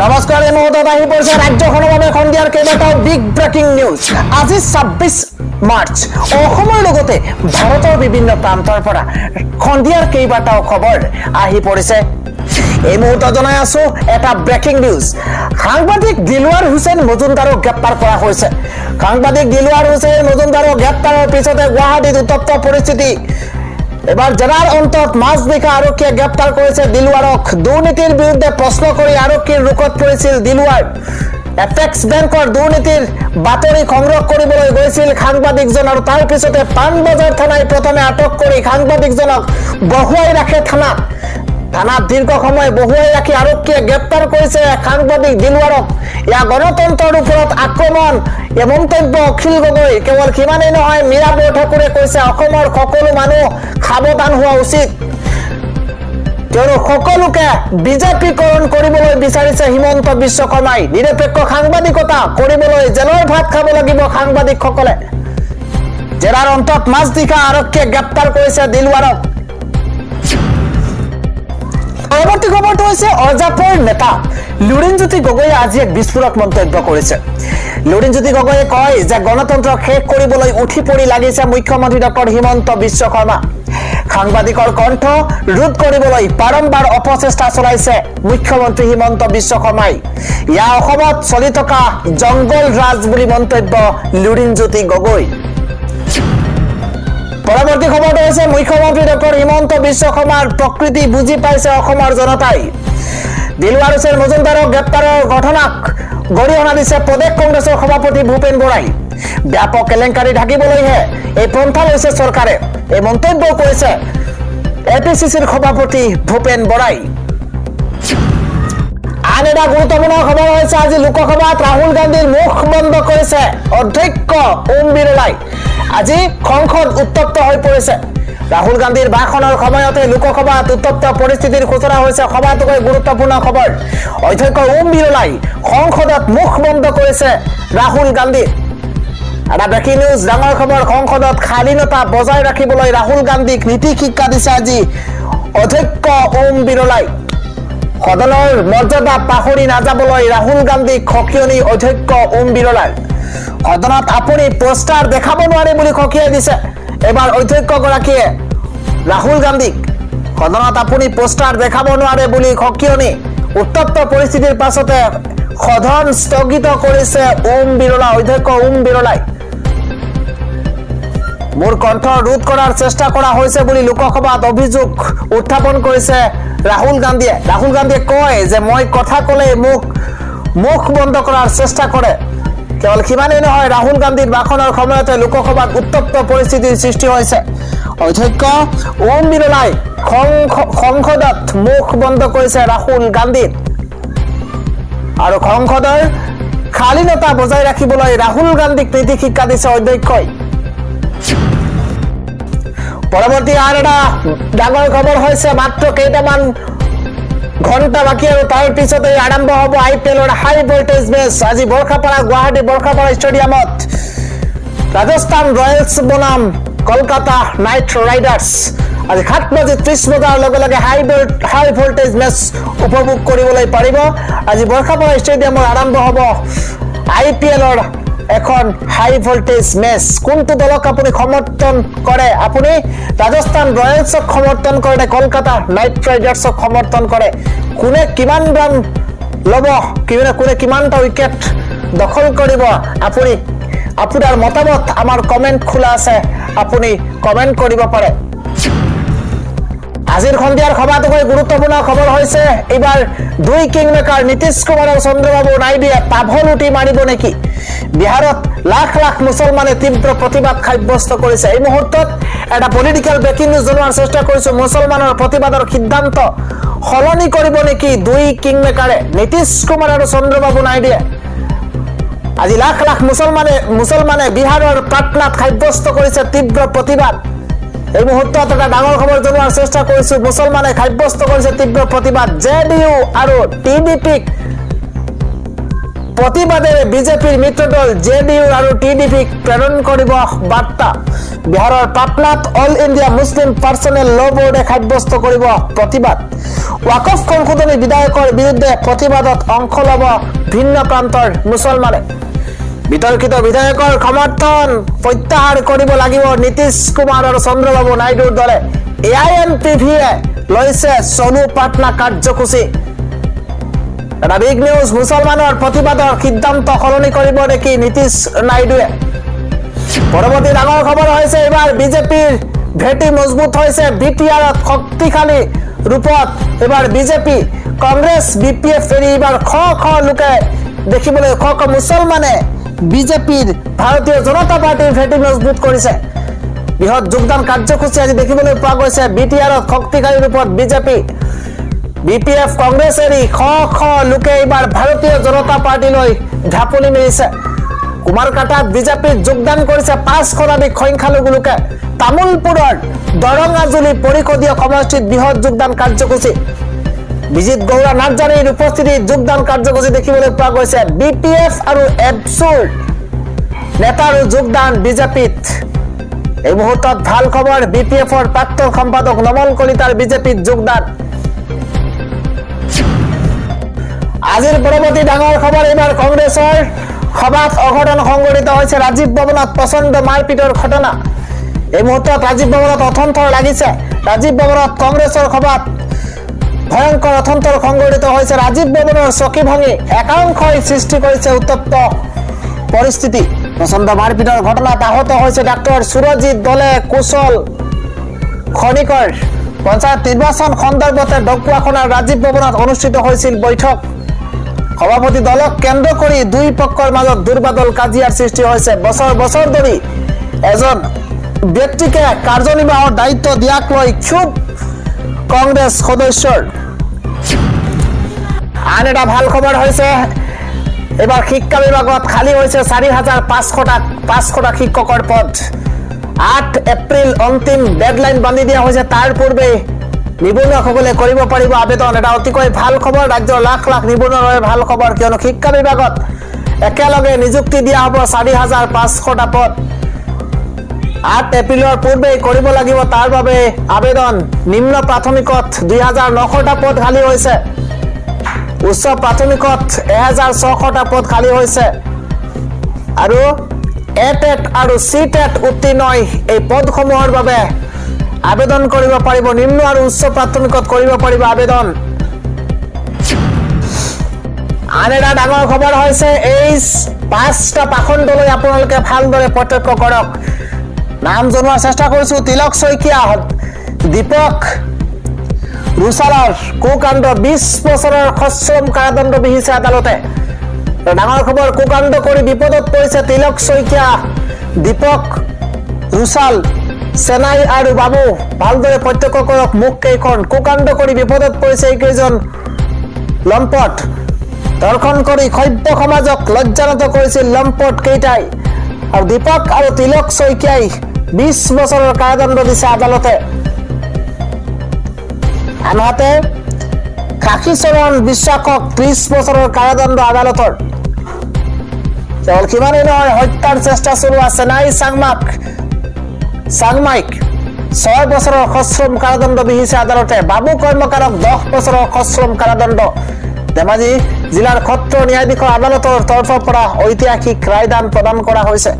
নমস্কাৰ এই মুহূৰ্তত আহি পৰিছে ৰাজ্যখনৰ বাবে সন্ধিয়াৰ কেইবাটাও বিগ ব্ৰেকিং নিউজ। আজি 26 মাৰ্চ অসমৰ লগতে ভাৰতৰ বিভিন্ন প্ৰান্তৰ পৰা সন্ধিয়াৰ কেইবাটাও খবৰ আহি পৰিছে। এই মুহূৰ্তত জনাই আছো এটা ব্ৰেকিং নিউজ। সাংবাদিক দিলৱাৰ হুছেইন মজুমদাৰক গ্ৰেপ্তাৰ কৰা হৈছে। সাংবাদিক দিলৱাৰ হুছেইন মজুমদাৰক গ্ৰেপ্তাৰৰ পিছতে গুৱাহাটীত উত্তপ্ত পৰিস্থিতি। এবাৰ জেলাৰ অন্তত মাজনিশা আৰক্ষীয়ে গ্ৰেপ্তাৰ কৰিছে দিলৱাৰক। দুৰ্নীতিৰ বিৰুদ্ধে প্ৰশ্ন কৰি আৰক্ষীৰ ৰুখত পৰিছিল দিলৱাৰ। এপেক্স বেংকৰ দুৰ্নীতিৰ বাতৰি সংগ্ৰহ কৰিবলৈ গৈছিল সাংবাদিকজন আৰু তাৰ পিছতে পাণবজাৰ থানাই প্ৰথমে আটক কৰি সাংবাদিকজনক বহুৱাই ৰাখে থানাত দীৰ্ঘ সময় বহুৱাই ৰাখি আৰক্ষীয়ে গ্ৰেপ্তাৰ কৰিছে সাংবাদিক দিলৱাৰক। ইয়াৰ গণতন্ত্ৰৰ ওপৰত আক্ৰমণ এই মন্তব্য অখিল গগৈ। কেৱল সিমানেই নহয়, মীৰা বৰঠাকুৰে কৈছে অসমৰ সকলো মানুহ সাৱধান হোৱা উচিত, কিয়নো সকলোকে বিজেপিকৰণ কৰিবলৈ বিচাৰিছে হিমন্ত বিশ্ব শৰ্মাই। নিৰপেক্ষ সাংবাদিকতা কৰিবলৈ জেলৰ ভাত খাব লাগিব সাংবাদিকসকলে। জেলাৰ অন্তত মাজনিশা আৰক্ষীয়ে গ্ৰেপ্তাৰ কৰিছে দিলৱাৰক। পৰৱৰ্তী খবৰটো হৈছে অজাপৰ নেতা লুৰিণজ্যোতি গগৈয়ে আজি এক বিস্ফোৰক মন্তব্য কৰিছে। লুৰিণজ্যোতি গগৈয়ে কয় যে গণতন্ত্ৰ শেষ কৰিবলৈ উঠি পৰি লাগিছে মুখ্যমন্ত্ৰী ডক্টৰ হিমন্ত বিশ্ব শৰ্মা। সাংবাদিকৰ কণ্ঠ ৰোধ কৰিবলৈ বাৰম্বাৰ অপচেষ্টা চলাইছে মুখ্যমন্ত্ৰী হিমন্ত বিশ্ব শৰ্মাই। ইয়াৰ অসমত চলি থকা জংগল ৰাজ বুলি মন্তব্য লুৰিণজ্যোতি গগৈ। পৰৱৰ্তী খবৰটো হৈছে মুখ্যমন্ত্ৰী ডক্টৰ হিমন্ত বিশ্ব শৰ্মাৰ প্ৰকৃতি বুজি পাইছে অসমৰ জনতাই। দিলৱাৰ হুছেইন মজুমদাৰক গ্ৰেপ্তাৰৰ ঘটনাক গৰিহণা দিছে প্ৰদেশ কংগ্ৰেছৰ সভাপতি ভূপেন বৰাই। ব্যাপক কেলেংকাৰী ঢাকিবলৈহে এই পন্থা লৈছে চৰকাৰে, এই মন্তব্য কৰিছে এপিচিচিৰ সভাপতি ভূপেন বৰাই। আন এটা গুৰুত্বপূৰ্ণ খবৰ হৈছে আজি লোকসভাত ৰাহুল গান্ধীৰ মুখ বন্ধ কৰিছে অধ্যক্ষ ওম বিৰলাই। আজি সংসদ উত্তপ্ত হৈ পৰিছে। ৰাহুল গান্ধীৰ ভাষণৰ সময়তে লোকসভাত উত্তপ্ত পৰিস্থিতিৰ সূচনা হৈছে। সবাতোকৈ গুৰুত্বপূৰ্ণ খবৰ, অধ্যক্ষ ওম বিৰলাই সংসদত মুখ বন্ধ কৰিছে ৰাহুল গান্ধী। এটা ব্ৰেকিং নিউজ, ডাঙৰ খবৰ, সংসদত শালীনতা বজাই ৰাখিবলৈ ৰাহুল গান্ধীক নীতি শিক্ষা দিছে আজি অধ্যক্ষ ওম বিৰলাই। সদনৰ মৰ্যাদা পাহৰি নাযাবলৈ ৰাহুল গান্ধীক সকিয়নি অধ্যক্ষ ওম বিৰলাই। সদনত আপুনি পোষ্টাৰ দেখাব নোৱাৰে বুলি সকিয়াই দিছে এবাৰ অধ্যক্ষগৰাকীয়ে ৰাহুল গান্ধীক। সদনত আপুনি পোষ্টাৰ দেখাব নোৱাৰে বুলি সকিয়নি। উত্তপ্ত পৰিস্থিতিৰ পাছতে সদন স্থগিত কৰিছে ওম বিৰলা, অধ্যক্ষ ওম বিৰলাই। মোৰ কণ্ঠ ৰোধ কৰাৰ চেষ্টা কৰা হৈছে বুলি লোকসভাত অভিযোগ উত্থাপন কৰিছে ৰাহুল গান্ধীয়ে। ৰাহুল গান্ধীয়ে কয় যে মই কথা ক'লে মুখ বন্ধ কৰাৰ চেষ্টা কৰে। কেৱল সিমানেই নহয়, ৰাহুল গান্ধীৰ ভাষণৰ সময়তে লোকসভাত উত্তপ্ত পৰিস্থিতিৰ সৃষ্টি হৈছে। অধ্যক্ষ ওম বিৰলাই সংসদত মুখ বন্ধ কৰিছে ৰাহুল গান্ধীৰ আৰু সংসদৰ শালীনতা বজাই ৰাখিবলৈ ৰাহুল গান্ধীক নীতি শিক্ষা দিছে অধ্যক্ষই। পৰৱৰ্তী আন এটা ডাঙৰ খবৰ হৈছে মাত্ৰ কেইটামান ঘণ্টা বাকী আৰু তাৰ পিছতে আৰম্ভ হ'ব IPLৰ হাই ভল্টেজ মেচ। আজি বৰ্ষাপাৰা, গুৱাহাটী বৰ্ষাপাৰা ষ্টেডিয়ামত ৰাজস্থান ৰয়েলছ বনাম কলকাতা নাইট ৰাইডাৰ্ছ। আজি 7:30 বজাৰ লগে লগে হাই ভল্টেজ মেচ উপভোগ কৰিবলৈ পাৰিব। আজি বৰ্ষাপাৰা ষ্টেডিয়ামৰ আৰম্ভ হ'ব IPLৰ এখন হাই ভল্টেজ মেচ। কোনটো দলক আপুনি সমৰ্থন কৰে? আপুনি ৰাজস্থান ৰয়েলছক সমৰ্থন কৰে নে কলকাতা নাইট ৰাইডাৰ্ছক সমৰ্থন কৰে? কোনে কিমান ৰান ল'ব, কোনে কিমানটা উইকেট দখল কৰিব? আপুনি আপোনাৰ মতামত আমাৰ কমেণ্ট খোলা আছে, আপুনি কমেণ্ট কৰিব পাৰে। আজিৰ সন্ধিয়াৰ সবাতোকৈ গুৰুত্বপূৰ্ণ খবৰ হৈছে এইবাৰ দুই কিংমেকাৰ নীতিশ কুমাৰ আৰু চন্দ্ৰবাবু নাইডুৱে পাভলুটি মাৰিব নেকি? বিহাৰত লাখ লাখ মুছলমানে তীব্ৰ প্ৰতিবাদ সাব্যস্ত কৰিছে। এই মুহূৰ্তত এটা পলিটিকেল ব্ৰেকিং নিউজ জনোৱাৰ চেষ্টা কৰিছো। মুছলমানৰ প্ৰতিবাদৰ সিদ্ধান্ত সলনি কৰিব নেকি দুই কিংমেকাৰে, নীতিশ কুমাৰ আৰু চন্দ্ৰবাবু নাইডুৱে? আজি লাখ লাখ মুছলমানে বিহাৰৰ পাটনাত সাব্যস্ত কৰিছে তীব্ৰ প্ৰতিবাদ। এই মুহূৰ্তত এটা ডাঙৰ খবৰ জনোৱাৰ চেষ্টা কৰিছো। মুছলমানে সাব্যস্ত কৰিছে তীব্ৰ প্ৰতিবাদ। JDU আৰু TDPক প্ৰতিবাদেৰে বিজেপিৰ মিত্ৰদল JDU আৰু TDPক প্ৰেৰণ কৰিব বাৰ্তা। বিহাৰৰ পাটনাত অল ইণ্ডিয়া মুছলিম পাৰ্চনেল ল বোৰ্ডে সাব্যস্ত কৰিব প্ৰতিবাদ ৱাকফ সংশোধনী বিধায়কৰ বিৰুদ্ধে প্ৰতিবাদত অংশ ল'ব ভিন্ন প্ৰান্তৰ মুছলমানে বিতৰ্কিত বিধায়কৰ সমৰ্থন প্ৰত্যাহাৰ কৰিব লাগিব নীতিশ কুমাৰ আৰু চন্দ্ৰবাবু নাইডুৰ দলে এআইএনপিভিয়ে লৈছে চলু পাটনা কাৰ্যসূচী এটা বিগ নিউজ মুছলমানৰ প্ৰতিবাদৰ সিদ্ধান্ত সলনি কৰিব নেকি নীতিশ নাইডুৱে পৰৱৰ্তী ডাঙৰ খবৰ হৈছে এবাৰ বিজেপিৰ ভেটি মজবুত হৈছে বিটিআৰত শক্তিশালী ৰূপত এবাৰ বিজেপি কংগ্ৰেছ বিপিএফ এৰি এবাৰ খ লোকে দেখিবলৈ খ মুছলমানে বিজেপিৰ ভাৰতীয় জনতা পাৰ্টিৰ ভেটি মজবুত কৰিছে বৃহৎ যোগদান কাৰ্যসূচী আজি দেখিবলৈ পোৱা গৈছে বিটিআৰত শক্তিশালী ৰূপত বিজেপি বিপিএফ কংগ্ৰেছ এৰি খ লোকে এবাৰ ভাৰতীয় জনতা পাৰ্টিলৈ ঢাপলি মেলিছে কুমাৰকাটাত বিজেপিত যোগদান কৰিছে 5 শতাধিক সংখ্যালঘু লোকে তামুলপুৰৰ দৰঙাজুলি পৰিষদীয় সমষ্টিত বৃহৎ যোগদান কাৰ্যসূচী বিজিত গৌৰা নাৰ্জাৰীৰ উপস্থিতিত যোগদান কাৰ্যসূচী দেখিবলৈ পোৱা গৈছে বিপিএফ আৰু এবছুৰ নেতাৰো যোগদান বিজেপিত এই মুহূৰ্তত ভাল খবৰ বিপিএফৰ প্ৰাক্তন সম্পাদক নমল কলিতাৰ বিজেপিত যোগদান আজিৰ পৰৱৰ্তী ডাঙৰ খবৰ এবাৰ কংগ্ৰেছৰ সভাত অঘটন সংঘটিত হৈছে ৰাজীৱ ভৱনত প্ৰচণ্ড মাৰপিটৰ ঘটনা এই মুহূৰ্তত ৰাজীৱ ভৱনত অথন্তৰ লাগিছে ৰাজীৱ ভৱনত কংগ্ৰেছৰ সভাত ভয়ংকৰ অথন্তৰ সংঘটিত হৈছে ৰাজীৱ ভৱনৰ চকী ভাঙি একাংশই সৃষ্টি কৰিছে উত্তপ্ত পৰিস্থিতি প্ৰচণ্ড মাৰপিটৰ ঘটনাত আহত হৈছে ডাক্তৰ সুৰজিৎ দলে কুশল খনিকৰ পঞ্চায়ত নিৰ্বাচন সন্দৰ্ভতে ঢকুৱাখনাৰ ৰাজীৱ ভৱনত অনুষ্ঠিত হৈছিল বৈঠক সভাপতি দলক কেন্দ্ৰ কৰি দুই পক্ষৰ মাজত দুৰ্বাদল কাজিয়াৰ সৃষ্টি হৈছে বছৰ ধৰি এজন ব্যক্তিকে কাৰ্যনিৰ্বাহৰ দায়িত্ব দিয়াক লৈ ক্ষোভ কংগ্ৰেছ সদস্যৰ আন এটা ভাল খবৰ হৈছে এবাৰ শিক্ষা বিভাগত খালী হৈছে 4500টা শিক্ষকৰ পদ 8 এপ্ৰিল অন্তিম ডেডলাইন বান্ধি দিয়া হৈছে তাৰ পূৰ্বে নিবনুৱাসকলে কৰিব পাৰিব আবেদন এটা অতিকৈ ভাল খবৰ ৰাজ্যৰ লাখ লাখ নিবনুৱাৰ বাবে ভাল খবৰ কিয়নো শিক্ষা বিভাগত একেলগে নিযুক্তি দিয়া হ'ব 4500টা পদ 8 এপ্ৰিলৰ পূৰ্বে কৰিব লাগিব তাৰ বাবে আবেদন নিম্ন প্ৰাথমিকত 2900টা পদ খালী হৈছে উচ্চ প্ৰাথমিকত 1600টা পদ খালী হৈছে আৰু এটেট আৰু সিটেট উত্তীৰ্ণ এই পদসমূহৰ বাবে আবেদন কৰিব পাৰিব নিম্ন আৰু উচ্চ প্ৰাথমিকত কৰিব পাৰিব আবেদন আন এটা ডাঙৰ খবৰ হৈছে এই 5টা পাখণ্ডলৈ আপোনালোকে ভালদৰে প্ৰত্যক্ষ কৰক নাম জনোৱাৰ চেষ্টা কৰিছো তিলক শইকীয়া দীপক ৰুচালৰ কুকাণ্ড 20 বছৰৰ সশ্ৰম কাৰাদণ্ড বিহিছে আদালতে ডাঙৰ খবৰ কুকাণ্ড কৰি বিপদত পৰিছে তিলক শইকীয়া দীপক ৰুচাল সেনাই আৰু বাবু ভালদৰে প্ৰত্যক্ষ কৰক মুখ কেইখন কুকাণ্ড কৰি বিপদত পৰিছে এইকেইজন লম্পট দৰ্শন কৰি সভ্য সমাজক লজ্জানত কৰিছিল লম্পট কেইটাই আৰু দীপক আৰু তিলক শইকীয়াই 20 বছৰৰ কাৰাদণ্ড দিছে আদালতে আনহাতে কাশীচৰণ বিশ্বাসক 30 বছৰৰ কাৰাদণ্ড আদালতৰ কেৱল কিমানেই নহয় হত্যাৰ চেষ্টা চলোৱা চেনাই চাংমাইক 6 বছৰৰ সশ্ৰম কাৰাদণ্ড বিহিছে আদালতে বাবু কৰ্মকাৰক 10 বছৰৰ সশ্ৰম কাৰাদণ্ড ধেমাজি জিলাৰ সত্ৰ ন্যায়াধীশৰ আদালতৰ তৰফৰ পৰা ঐতিহাসিক ৰায়দান প্ৰদান কৰা হৈছে